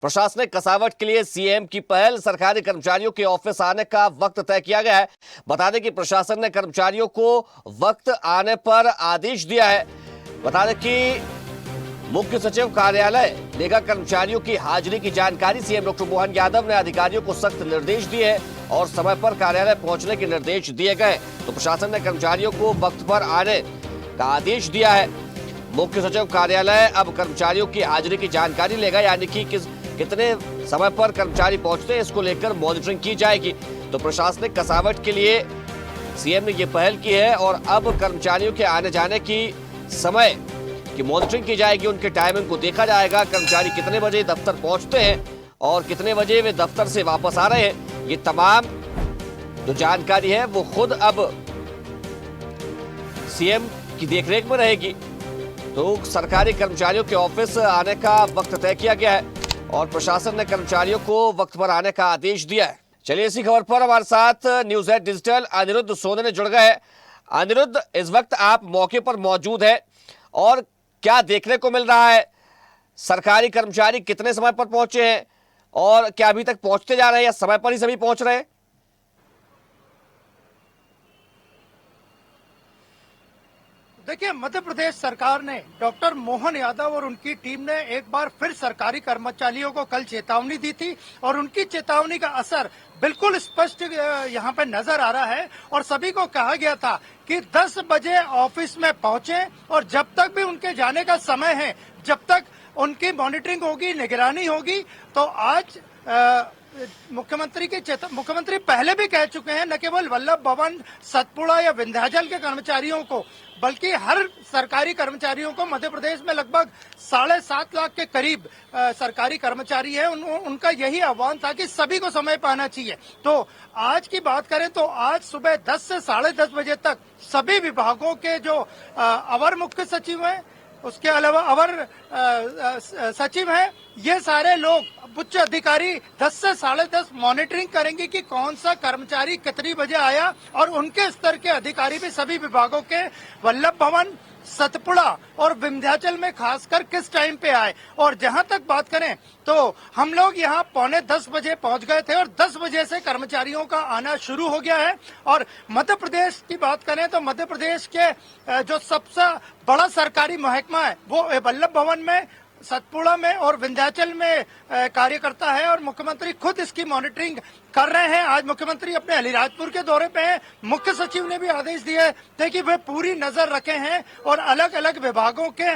प्रशासनिक कसावट के लिए सीएम की पहल, सरकारी कर्मचारियों के ऑफिस आने का वक्त तय किया गया है। बता दें कि प्रशासन ने कर्मचारियों को वक्त आने पर आदेश दिया है। बता दें कि मुख्य सचिव कार्यालय लेगा कर्मचारियों की हाजिरी की जानकारी। सीएम डॉक्टर मोहन यादव ने अधिकारियों को सख्त निर्देश दिए और समय पर कार्यालय पहुंचने के निर्देश दिए गए। तो प्रशासन ने कर्मचारियों को वक्त पर आने का आदेश दिया है। मुख्य सचिव कार्यालय अब कर्मचारियों की हाजिरी की जानकारी लेगा, यानी कि कितने समय पर कर्मचारी पहुंचते हैं, इसको लेकर मॉनिटरिंग की जाएगी। तो प्रशासनिक कसावट के लिए सीएम ने ये पहल की है और अब कर्मचारियों के आने जाने की समय की मॉनिटरिंग की जाएगी। उनके टाइमिंग को देखा जाएगा, कर्मचारी कितने बजे दफ्तर पहुंचते हैं और कितने बजे वे दफ्तर से वापस आ रहे हैं। ये तमाम जो जानकारी है वो खुद अब सीएम की देखरेख में रहेगी। तो सरकारी कर्मचारियों के ऑफिस आने का वक्त तय किया गया है और प्रशासन ने कर्मचारियों को वक्त पर आने का आदेश दिया है। चलिए, इसी खबर पर हमारे साथ न्यूज़ 8 डिजिटल अनिरुद्ध सोनी ने जुड़ गए हैं। अनिरुद्ध, इस वक्त आप मौके पर मौजूद हैं और क्या देखने को मिल रहा है? सरकारी कर्मचारी कितने समय पर पहुंचे हैं और क्या अभी तक पहुंचते जा रहे हैं या समय पर ही सभी पहुंच रहे हैं? देखिए, मध्य प्रदेश सरकार ने डॉक्टर मोहन यादव और उनकी टीम ने एक बार फिर सरकारी कर्मचारियों को कल चेतावनी दी थी और उनकी चेतावनी का असर बिल्कुल स्पष्ट यहाँ पे नजर आ रहा है। और सभी को कहा गया था कि 10 बजे ऑफिस में पहुंचे और जब तक भी उनके जाने का समय है, जब तक उनकी मॉनिटरिंग होगी, निगरानी होगी। तो आज मुख्यमंत्री पहले भी कह चुके हैं, न केवल वल्लभ भवन, सतपुड़ा या विंध्याचल के कर्मचारियों को, बल्कि हर सरकारी कर्मचारियों को। मध्य प्रदेश में लगभग 7.5 लाख के करीब सरकारी कर्मचारी है। उनका यही आह्वान था कि सभी को समय पर आना चाहिए। तो आज की बात करें तो आज सुबह 10 से 10:30 बजे तक सभी विभागों के जो अवर मुख्य सचिव हैं, उसके अलावा अवर सचिव हैं, ये सारे लोग, उच्च अधिकारी 10 से 10:30 मॉनिटरिंग करेंगे कि कौन सा कर्मचारी कितनी बजे आया और उनके स्तर के अधिकारी भी सभी विभागों के वल्लभ भवन, सतपुड़ा और विंध्याचल में खासकर किस टाइम पे आए। और जहां तक बात करें तो हम लोग यहां 9:45 बजे पहुंच गए थे और 10 बजे से कर्मचारियों का आना शुरू हो गया है। और मध्य प्रदेश की बात करें तो मध्य प्रदेश के जो सबसे बड़ा सरकारी महकमा है वो वल्लभ भवन में, सतपुड़ा में और विंध्याचल में कार्य करता है और मुख्यमंत्री खुद इसकी मॉनिटरिंग कर रहे हैं। आज मुख्यमंत्री अपने अलीराजपुर के दौरे पे हैं। मुख्य सचिव ने भी आदेश दिए थे कि वे पूरी नजर रखे हैं और अलग अलग विभागों के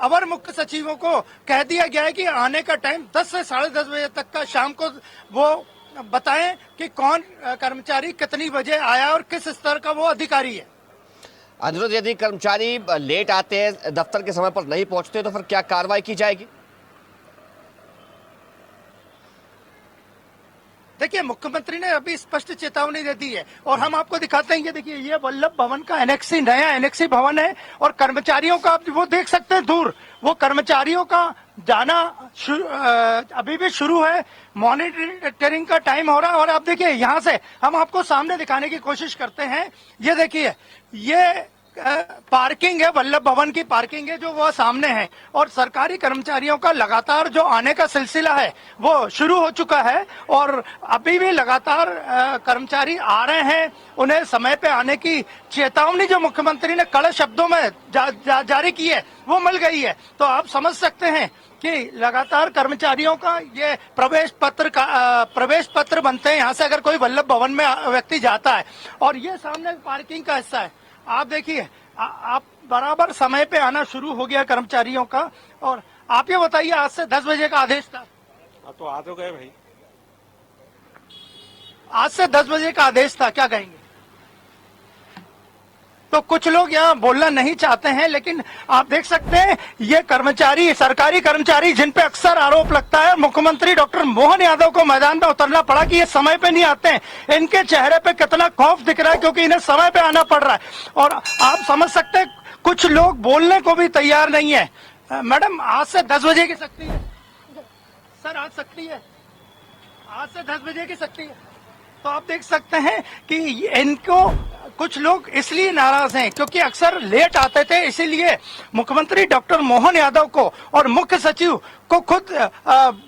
अवर मुख्य सचिवों को कह दिया गया है कि आने का टाइम 10 से 10:30 बजे तक का शाम को वो बताएं कि कौन कर्मचारी कितनी बजे आया और किस स्तर का वो अधिकारी है। अनिरुद्ध, यदि कर्मचारी लेट आते हैं, दफ्तर के समय पर नहीं पहुंचते, तो फिर क्या कार्रवाई की जाएगी? देखिए, मुख्यमंत्री ने अभी स्पष्ट चेतावनी दे दी है और हम आपको दिखाते हैं। ये देखिए, ये वल्लभ भवन का एनेक्सी, नया एनेक्सी भवन है और कर्मचारियों का आप वो देख सकते हैं दूर, वो कर्मचारियों का जाना अभी भी शुरू है। मॉनिटरिंग का टाइम हो रहा है और आप देखिए, यहाँ से हम आपको सामने दिखाने की कोशिश करते हैं। ये देखिए, ये पार्किंग है, वल्लभ भवन की पार्किंग है जो वह सामने है और सरकारी कर्मचारियों का लगातार जो आने का सिलसिला है वो शुरू हो चुका है और अभी भी लगातार कर्मचारी आ रहे हैं। उन्हें समय पे आने की चेतावनी जो मुख्यमंत्री ने कड़े शब्दों में जारी की है वो मिल गई है। तो आप समझ सकते हैं कि लगातार कर्मचारियों का ये प्रवेश पत्र बनते हैं। यहाँ से अगर कोई वल्लभ भवन में व्यक्ति जाता है और ये सामने पार्किंग का हिस्सा है, आप देखिए, आप बराबर समय पे आना शुरू हो गया कर्मचारियों का। और आप ये बताइए, आज से 10 बजे का आदेश था। तो आ तो गए भाई, आज से 10 बजे का आदेश था, क्या कहेंगे? तो कुछ लोग यहाँ बोलना नहीं चाहते हैं, लेकिन आप देख सकते हैं ये कर्मचारी, सरकारी कर्मचारी जिन पे अक्सर आरोप लगता है मुख्यमंत्री डॉक्टर मोहन यादव को मैदान में उतरना पड़ा कि ये समय पे नहीं आते हैं। इनके चेहरे पे कितना खौफ दिख रहा है क्योंकि इन्हें समय पे आना पड़ रहा है। और आप समझ सकते हैं कुछ लोग बोलने को भी तैयार नहीं है। मैडम, आज से 10 बजे की सख्ती है सर, आज सख्ती है, आज से 10 बजे की सख्ती है। तो आप देख सकते हैं कि इनको कुछ लोग इसलिए नाराज हैं क्योंकि अक्सर लेट आते थे, इसीलिए मुख्यमंत्री डॉक्टर मोहन यादव को और मुख्य सचिव को खुद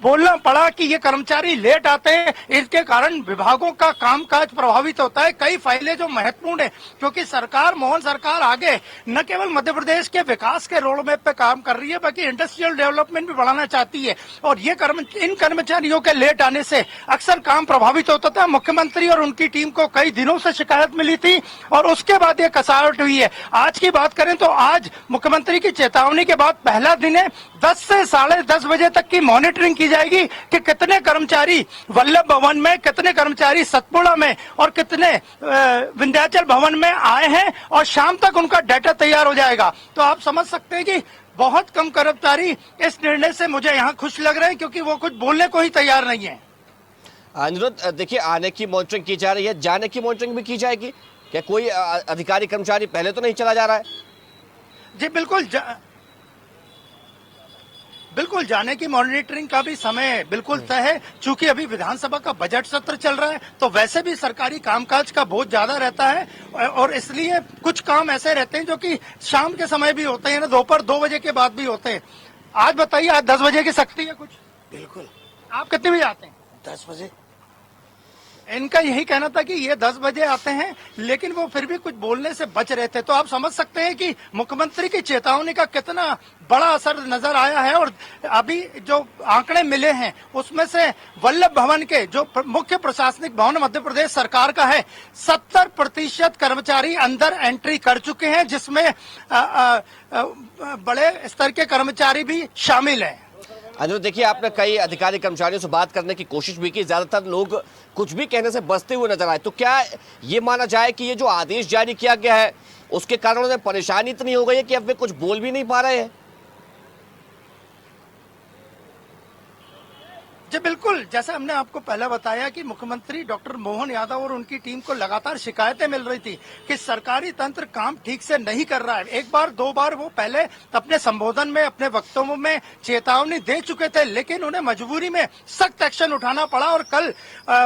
बोलना पड़ा कि ये कर्मचारी लेट आते हैं, इसके कारण विभागों का कामकाज प्रभावित होता है। कई फाइलें जो महत्वपूर्ण है, क्योंकि सरकार, मोहन सरकार आगे न केवल मध्य प्रदेश के विकास के रोड मैप पे काम कर रही है, बल्कि इंडस्ट्रियल डेवलपमेंट भी बढ़ाना चाहती है। और ये इन कर्मचारियों के लेट आने से अक्सर काम प्रभावित होता था। मुख्यमंत्री और उनकी टीम को कई दिनों से शिकायत मिली थी और उसके बाद ये कसावट हुई है। आज की बात करें तो आज मुख्यमंत्री की चेतावनी के बाद पहला दिन है। 10 से 10:30 बजे तक की मॉनिटरिंग की जाएगी कि कितने कर्मचारी वल्लभ भवन में, कितने कर्मचारी सतपुड़ा में और कितने विंध्याचल भवन में आए हैं, और शाम तक उनका डाटा तैयार हो जाएगा। तो आप समझ सकते हैं कि बहुत कम कर्मचारी इस निर्णय से मुझे यहाँ खुश लग रहे हैं, क्योंकि वो कुछ बोलने को ही तैयार नहीं है। अनिरुद्ध, देखिए, आने की मॉनिटरिंग की जा रही है, जाने की मॉनिटरिंग भी की जाएगी क्या? कोई अधिकारी कर्मचारी पहले तो नहीं चला जा रहा है? जी बिल्कुल जाने की मॉनिटरिंग का भी समय बिल्कुल तय है। चूंकि अभी विधानसभा का बजट सत्र चल रहा है, तो वैसे भी सरकारी कामकाज का बहुत ज्यादा रहता है, और इसलिए कुछ काम ऐसे रहते हैं जो कि शाम के समय भी होते हैं, दोपहर 2 बजे के बाद भी होते हैं। आज बताइए, आज 10 बजे की सख्ती है कुछ? बिल्कुल। आप कितने बजे आते हैं? 10 बजे। इनका यही कहना था कि ये 10 बजे आते हैं, लेकिन वो फिर भी कुछ बोलने से बच रहे थे। तो आप समझ सकते हैं कि मुख्यमंत्री की चेतावनी का कितना बड़ा असर नजर आया है। और अभी जो आंकड़े मिले हैं उसमें से वल्लभ भवन के जो मुख्य प्रशासनिक भवन मध्य प्रदेश सरकार का है, 70% कर्मचारी अंदर एंट्री कर चुके हैं, जिसमें बड़े स्तर के कर्मचारी भी शामिल हैं। अनिरुद्ध, देखिए, आपने कई अधिकारी कर्मचारियों से बात करने की कोशिश भी की, ज्यादातर लोग कुछ भी कहने से बचते हुए नजर आए। तो क्या ये माना जाए कि ये जो आदेश जारी किया गया है उसके कारण उन्हें परेशानी इतनी हो गई है कि अब वे कुछ बोल भी नहीं पा रहे हैं? जी बिल्कुल, जैसे हमने आपको पहले बताया कि मुख्यमंत्री डॉक्टर मोहन यादव और उनकी टीम को लगातार शिकायतें मिल रही थी कि सरकारी तंत्र काम ठीक से नहीं कर रहा है। एक बार 2 बार वो पहले अपने संबोधन में, अपने वक्तव्यों में चेतावनी दे चुके थे, लेकिन उन्हें मजबूरी में सख्त एक्शन उठाना पड़ा। और कल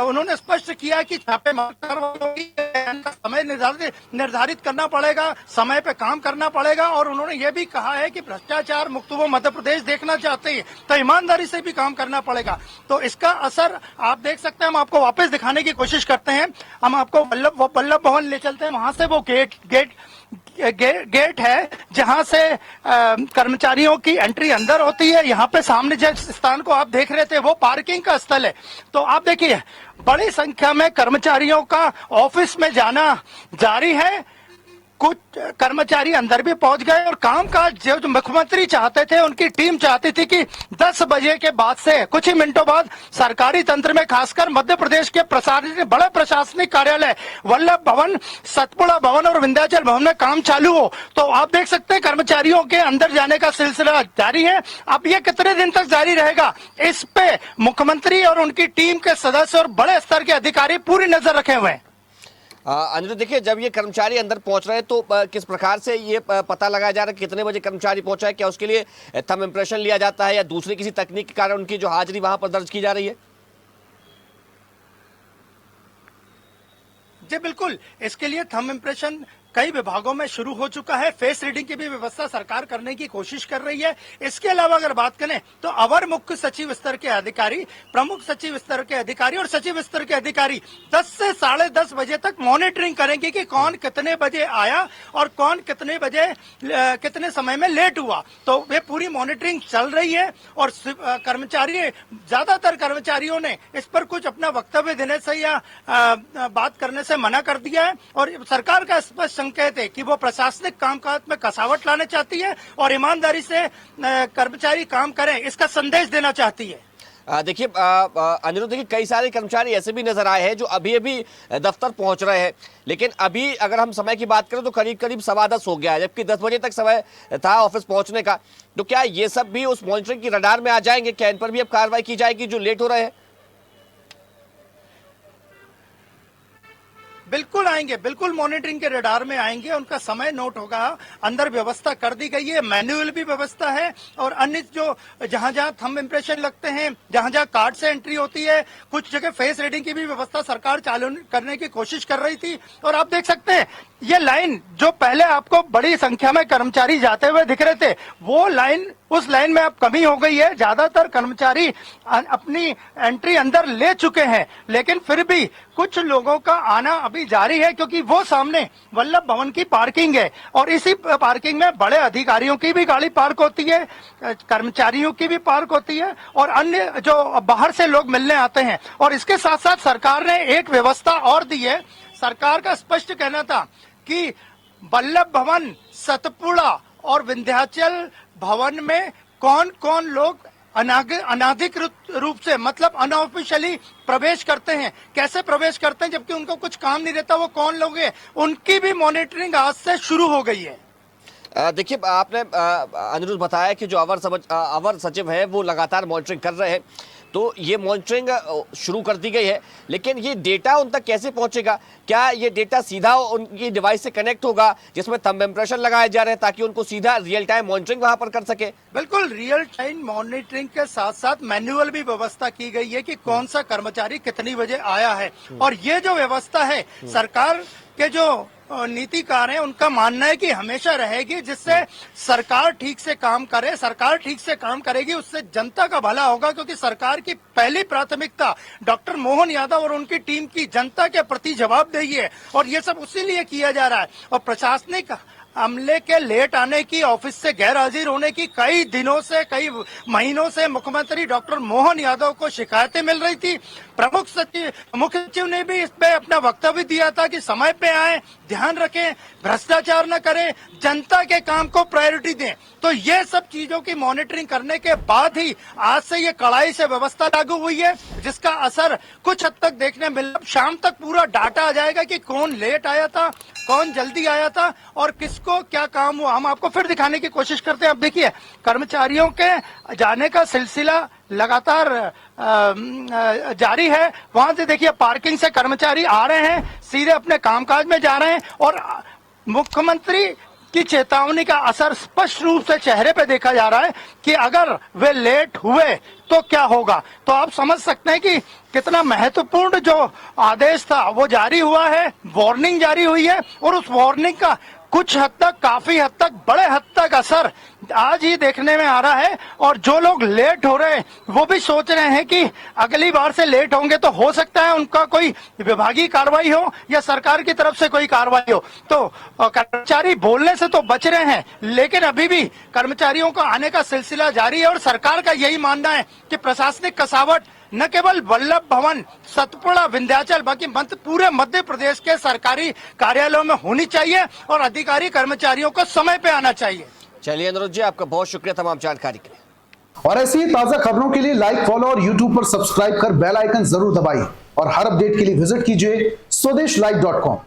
उन्होंने स्पष्ट किया कि छापेमारी कार्रवाई का समय निर्धारित करना पड़ेगा, समय पे काम करना पड़ेगा। और उन्होंने ये भी कहा है कि भ्रष्टाचार मुक्त वो मध्य प्रदेश देखना चाहते हैं, तो ईमानदारी से भी काम करना पड़ेगा। तो इसका असर आप देख सकते हैं। हम आपको वापस दिखाने की कोशिश करते हैं। हम आपको वल्लभ भवन ले चलते हैं। वहां से वो गेट है जहां से कर्मचारियों की एंट्री अंदर होती है। यहाँ पे सामने जिस स्थान को आप देख रहे थे वो पार्किंग का स्थल है। तो आप देखिए, बड़ी संख्या में कर्मचारियों का ऑफिस में जाना जारी है। कुछ कर्मचारी अंदर भी पहुंच गए और कामकाज जो मुख्यमंत्री चाहते थे, उनकी टीम चाहती थी कि 10 बजे के बाद से कुछ ही मिनटों बाद सरकारी तंत्र में, खासकर मध्य प्रदेश के बड़े प्रशासनिक कार्यालय वल्लभ भवन, सतपुड़ा भवन और विंध्याचल भवन में काम चालू हो। तो आप देख सकते हैं कर्मचारियों के अंदर जाने का सिलसिला जारी है। अब ये कितने दिन तक जारी रहेगा, इस पे मुख्यमंत्री और उनकी टीम के सदस्य और बड़े स्तर के अधिकारी पूरी नजर रखे हुए हैं। अनिरुद्ध, देखिए, जब ये कर्मचारी अंदर पहुंच रहे हैं तो किस प्रकार से ये पता लगाया जा रहा है कितने बजे कर्मचारी पहुंचा है? क्या उसके लिए थंब इंप्रेशन लिया जाता है या दूसरी किसी तकनीक के कारण उनकी जो हाजिरी वहां पर दर्ज की जा रही है? जी बिल्कुल, इसके लिए थंब इंप्रेशन कई विभागों में शुरू हो चुका है। फेस रीडिंग की भी व्यवस्था सरकार करने की कोशिश कर रही है। इसके अलावा अगर बात करें तो अवर मुख्य सचिव स्तर के अधिकारी, प्रमुख सचिव स्तर के अधिकारी और सचिव स्तर के अधिकारी 10 से 10:30 बजे तक मॉनिटरिंग करेंगे कि कौन कितने बजे आया और कौन कितने बजे कितने समय में लेट हुआ। तो वे पूरी मॉनिटरिंग चल रही है और ज्यादातर कर्मचारियों ने इस पर कुछ अपना वक्तव्य देने से या बात करने से मना कर दिया है। और सरकार का स्पष्ट संकेत है कि वो प्रशासनिक कामकाज में कसावट लाना चाहती है और ईमानदारी से कर्मचारी काम करें, इसका संदेश देना चाहती है। देखिए अनिरुद्ध, देखिए, कई सारे कर्मचारी ऐसे भी नजर आए हैं जो अभी अभी दफ्तर पहुंच रहे हैं, लेकिन अभी अगर हम समय की बात करें तो करीब 10:15 हो गया है, जबकि 10 बजे तक समय था ऑफिस पहुंचने का। तो क्या ये सब भी उस मॉनिटरिंग की रडार में आ जाएंगे? क्या इन पर भी अब कार्रवाई की जाएगी जो लेट हो रहे हैं? बिल्कुल आएंगे, बिल्कुल मॉनिटरिंग के रडार में आएंगे, उनका समय नोट होगा, अंदर व्यवस्था कर दी गई है, मैनुअल भी व्यवस्था है और अन्य जो जहां जहां थंब इंप्रेशन लगते हैं, जहां जहां कार्ड से एंट्री होती है, कुछ जगह फेस रीडिंग की भी व्यवस्था सरकार चालू करने की कोशिश कर रही थी। और आप देख सकते हैं ये लाइन जो पहले आपको बड़ी संख्या में कर्मचारी जाते हुए दिख रहे थे, वो लाइन, उस लाइन में अब कमी हो गई है। ज्यादातर कर्मचारी अपनी एंट्री अंदर ले चुके हैं, लेकिन फिर भी कुछ लोगों का आना अभी जारी है, क्योंकि वो सामने वल्लभ भवन की पार्किंग है और इसी पार्किंग में बड़े अधिकारियों की भी गाड़ी पार्क होती है, कर्मचारियों की भी पार्क होती है और अन्य जो बाहर से लोग मिलने आते हैं। और इसके साथ साथ सरकार ने एक व्यवस्था और दी है। सरकार का स्पष्ट कहना था कि वल्लभ भवन, सतपुड़ा और विंध्याचल भवन में कौन कौन लोग अनाधिकृत रूप से, मतलब अनऑफिशियली प्रवेश करते हैं, कैसे प्रवेश करते हैं जबकि उनको कुछ काम नहीं रहता, वो कौन लोग हैं, उनकी भी मॉनिटरिंग आज से शुरू हो गई है। देखिए, आपने अनिरुद्ध बताया कि जो अवर सचिव है वो लगातार मॉनिटरिंग कर रहे हैं, तो ये मॉनिटरिंग शुरू कर दी गई है, लेकिन ये डेटा उन तक कैसे पहुंचेगा? क्या ये डेटा सीधा उनकी डिवाइस से कनेक्ट होगा जिसमें थंब इंप्रेशन लगाए जा रहे हैं ताकि उनको सीधा रियल टाइम मॉनिटरिंग वहां पर कर सके? बिल्कुल, रियल टाइम मॉनिटरिंग के साथ साथ मैनुअल भी व्यवस्था की गई है कि कौन सा कर्मचारी कितनी बजे आया है। और ये जो व्यवस्था है, सरकार के जो नीतिकार हैं उनका मानना है कि हमेशा रहेगी, जिससे सरकार ठीक से काम करे। सरकार ठीक से काम करेगी, उससे जनता का भला होगा, क्योंकि सरकार की पहली प्राथमिकता डॉक्टर मोहन यादव और उनकी टीम की जनता के प्रति जवाबदेही है और ये सब उसी लिए किया जा रहा है। और प्रशासनिक अमले के लेट आने की, ऑफिस से गैर हाजिर होने की कई दिनों से, कई महीनों से मुख्यमंत्री डॉक्टर मोहन यादव को शिकायतें मिल रही थी। मुख्य सचिव ने भी इस पे अपना वक्तव्य दिया था कि समय पे आए, ध्यान रखें, भ्रष्टाचार न करें, जनता के काम को प्रायोरिटी दें। तो ये सब चीजों की मॉनिटरिंग करने के बाद ही आज से ये कड़ाई से व्यवस्था लागू हुई है, जिसका असर कुछ हद तक देखने मिला। शाम तक पूरा डाटा आ जाएगा कि कौन लेट आया था, कौन जल्दी आया था और किसको क्या काम हुआ। हम आपको फिर दिखाने की कोशिश करते हैं। अब देखिए, कर्मचारियों के जाने का सिलसिला लगातार जारी है। वहां से देखिए, पार्किंग से कर्मचारी आ रहे हैं, सीधे अपने कामकाज में जा रहे हैं और मुख्यमंत्री की चेतावनी का असर स्पष्ट रूप से चेहरे पे देखा जा रहा है कि अगर वे लेट हुए तो क्या होगा। तो आप समझ सकते हैं कि कितना महत्वपूर्ण जो आदेश था वो जारी हुआ है, वार्निंग जारी हुई है और उस वार्निंग का कुछ हद तक, काफी हद तक, बड़े हद तक असर आज ही देखने में आ रहा है। और जो लोग लेट हो रहे हैं वो भी सोच रहे हैं कि अगली बार से लेट होंगे तो हो सकता है उनका कोई विभागीय कार्रवाई हो या सरकार की तरफ से कोई कार्रवाई हो। तो कर्मचारी बोलने से तो बच रहे हैं, लेकिन अभी भी कर्मचारियों का आने का सिलसिला जारी है और सरकार का यही मानना है कि प्रशासनिक कसावट न केवल वल्लभ भवन, सतपुड़ा, विंध्याचल, बल्कि पूरे मध्य प्रदेश के सरकारी कार्यालयों में होनी चाहिए और अधिकारी कर्मचारियों को समय पे आना चाहिए। चलिए अनिरुद्ध जी, आपका बहुत शुक्रिया तमाम जानकारी के लिए। और ऐसी ही ताजा खबरों के लिए लाइक, फॉलो और यूट्यूब पर सब्सक्राइब कर बेल आइकन जरूर दबाइए और हर अपडेट के लिए विजिट कीजिए स्वदेशलाइव.com।